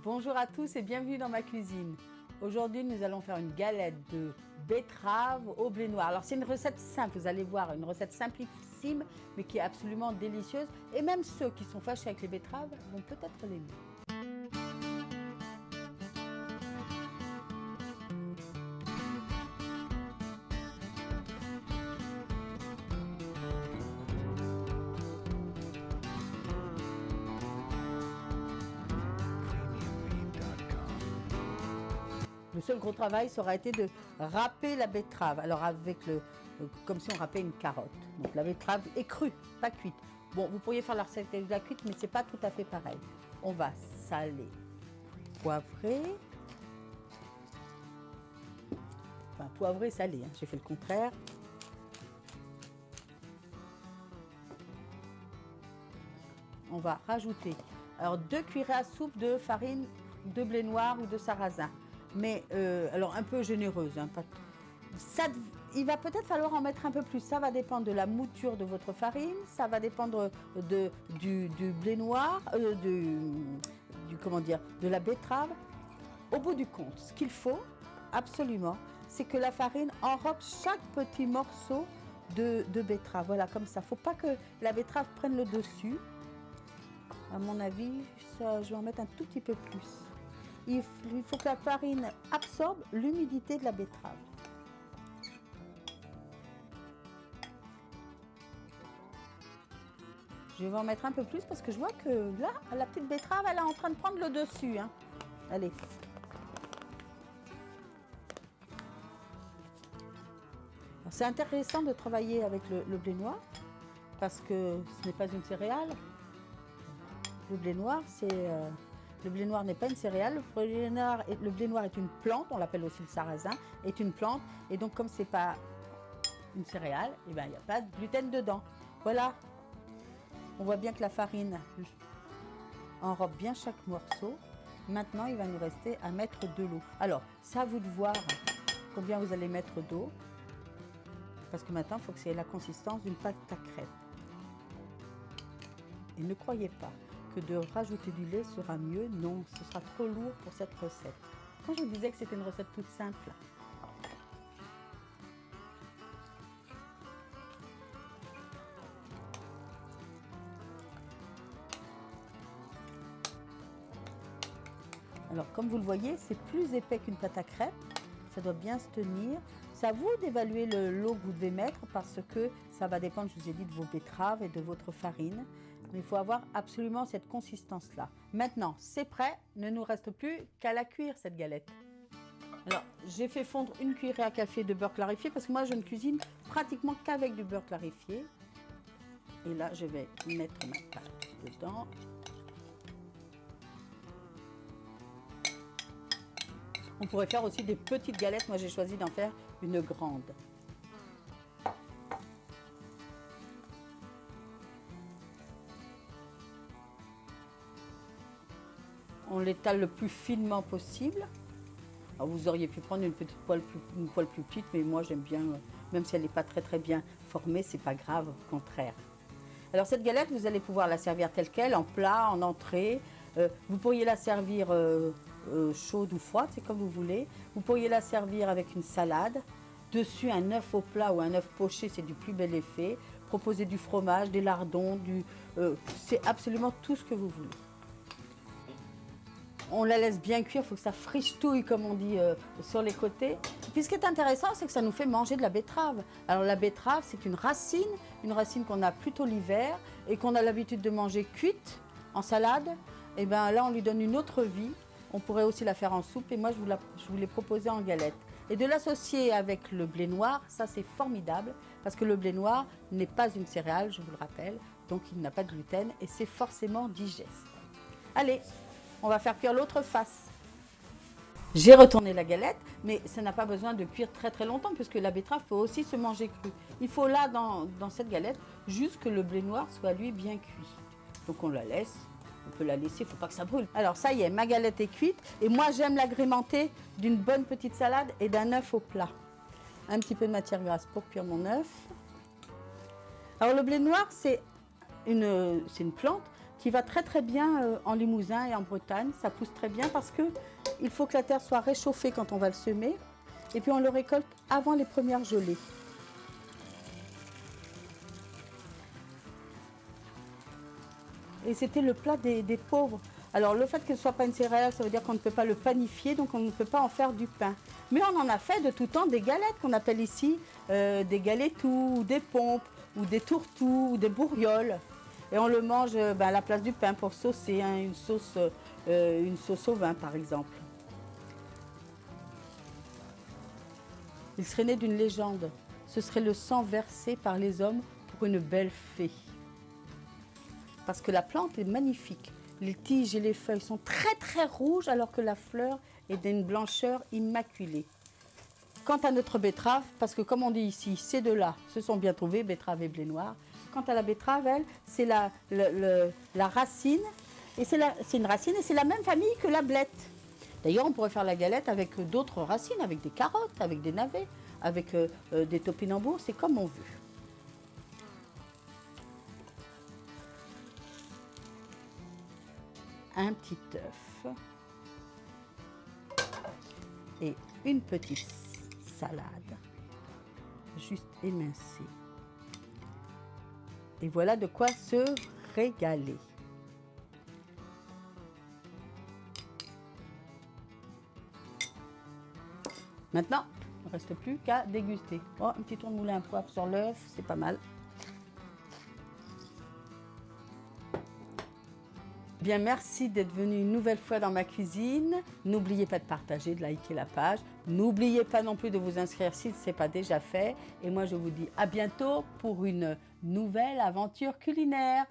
Bonjour à tous et bienvenue dans ma cuisine. Aujourd'hui, nous allons faire une galette de betterave au blé noir. Alors, c'est une recette simple, vous allez voir, une recette simplissime, mais qui est absolument délicieuse. Et même ceux qui sont fâchés avec les betteraves vont peut-être l'aimer. Le seul gros travail, ça aura été de râper la betterave. Alors avec comme si on râpait une carotte. Donc la betterave est crue, pas cuite. Bon, vous pourriez faire la recette de la cuite, mais c'est pas tout à fait pareil. On va saler, poivrer. Enfin, poivrer, saler, hein. J'ai fait le contraire. On va rajouter alors 2 cuillerées à soupe de farine de blé noir ou de sarrasin. Mais alors un peu généreuse. Hein, il va peut-être falloir en mettre un peu plus. Ça va dépendre de la mouture de votre farine, ça va dépendre du blé noir, de la betterave. Au bout du compte, ce qu'il faut absolument, c'est que la farine enrobe chaque petit morceau de betterave. Voilà, comme ça. Il ne faut pas que la betterave prenne le dessus. À mon avis, ça, je vais en mettre un tout petit peu plus. Il faut que la farine absorbe l'humidité de la betterave. Je vais en mettre un peu plus parce que je vois que là, la petite betterave, elle est en train de prendre le dessus. Hein. Allez. C'est intéressant de travailler avec le blé noir parce que ce n'est pas une céréale. Le blé noir, le blé noir n'est pas une céréale. Le blé noir est une plante, on l'appelle aussi le sarrasin, est une plante. Et donc, comme ce n'est pas une céréale, eh ben, il n'y a pas de gluten dedans. Voilà. On voit bien que la farine enrobe bien chaque morceau. Maintenant, il va nous rester à mettre de l'eau. Alors, c'est à vous de voir combien vous allez mettre d'eau. Parce que maintenant, il faut que c'est la consistance d'une pâte à crêpes. Et ne croyez pas que de rajouter du lait sera mieux. Non, ce sera trop lourd pour cette recette. Quand je vous disais que c'était une recette toute simple. Alors, comme vous le voyez, c'est plus épais qu'une pâte à crêpes. Ça doit bien se tenir. C'est à vous d'évaluer l'eau que vous devez mettre parce que ça va dépendre, je vous ai dit, de vos betteraves et de votre farine. Mais il faut avoir absolument cette consistance-là. Maintenant, c'est prêt. Ne nous reste plus qu'à la cuire, cette galette. Alors, j'ai fait fondre une cuillerée à café de beurre clarifié parce que moi, je ne cuisine pratiquement qu'avec du beurre clarifié. Et là, je vais mettre ma pâte dedans. On pourrait faire aussi des petites galettes. Moi, j'ai choisi d'en faire une grande. On l'étale le plus finement possible. Alors, vous auriez pu prendre une poêle plus petite, mais moi, j'aime bien, même si elle n'est pas très bien formée, c'est pas grave, au contraire. Alors, cette galette, vous allez pouvoir la servir telle qu'elle, en plat, en entrée. Vous pourriez la servir chaude ou froide, c'est comme vous voulez. Vous pourriez la servir avec une salade. Dessus, un œuf au plat ou un œuf poché, c'est du plus bel effet. Proposer du fromage, des lardons, c'est absolument tout ce que vous voulez. On la laisse bien cuire, il faut que ça friche-touille, comme on dit, sur les côtés. Et puis ce qui est intéressant, c'est que ça nous fait manger de la betterave. Alors la betterave, c'est une racine qu'on a plutôt l'hiver et qu'on a l'habitude de manger cuite en salade. Et bien là, on lui donne une autre vie. On pourrait aussi la faire en soupe et moi, je vous l'ai proposé en galette. Et de l'associer avec le blé noir, ça c'est formidable parce que le blé noir n'est pas une céréale, je vous le rappelle, donc il n'a pas de gluten et c'est forcément digeste. Allez, on va faire cuire l'autre face. J'ai retourné la galette, mais ça n'a pas besoin de cuire très longtemps puisque la betterave peut aussi se manger crue. Il faut là, dans cette galette, juste que le blé noir soit lui bien cuit. Donc on la laisse. On peut la laisser, il ne faut pas que ça brûle. Alors ça y est, ma galette est cuite et moi j'aime l'agrémenter d'une bonne petite salade et d'un œuf au plat. Un petit peu de matière grasse pour cuire mon œuf. Alors le blé noir c'est une plante, qui va très très bien en Limousin et en Bretagne. Ça pousse très bien parce que il faut que la terre soit réchauffée quand on va le semer. Et puis on le récolte avant les premières gelées. Et c'était le plat des pauvres. Alors le fait que ce ne soit pas une céréale, ça veut dire qu'on ne peut pas le panifier, donc on ne peut pas en faire du pain. Mais on en a fait de tout temps des galettes qu'on appelle ici des galetous, ou des pompes, ou des tourtous, ou des bourrioles. Et on le mange à la place du pain pour saucer, hein, une sauce au vin par exemple. Il serait né d'une légende. Ce serait le sang versé par les hommes pour une belle fée. Parce que la plante est magnifique. Les tiges et les feuilles sont très très rouges alors que la fleur est d'une blancheur immaculée. Quant à notre betterave, parce que comme on dit ici, ces deux-là se sont bien trouvés, betterave et blé noir. Quant à la betterave, elle, c'est la racine, et c'est une racine et c'est la même famille que la blette. D'ailleurs, on pourrait faire la galette avec d'autres racines, avec des carottes, avec des navets, avec des topinambours, c'est comme on veut. Un petit œuf et une petite salade, juste émincée. Et voilà de quoi se régaler. Maintenant, il ne reste plus qu'à déguster. Oh, un petit tour de moulin à poivre sur l'œuf, c'est pas mal. Bien, merci d'être venu une nouvelle fois dans ma cuisine. N'oubliez pas de partager, de liker la page. N'oubliez pas non plus de vous inscrire si ce n'est pas déjà fait. Et moi, je vous dis à bientôt pour une nouvelle aventure culinaire.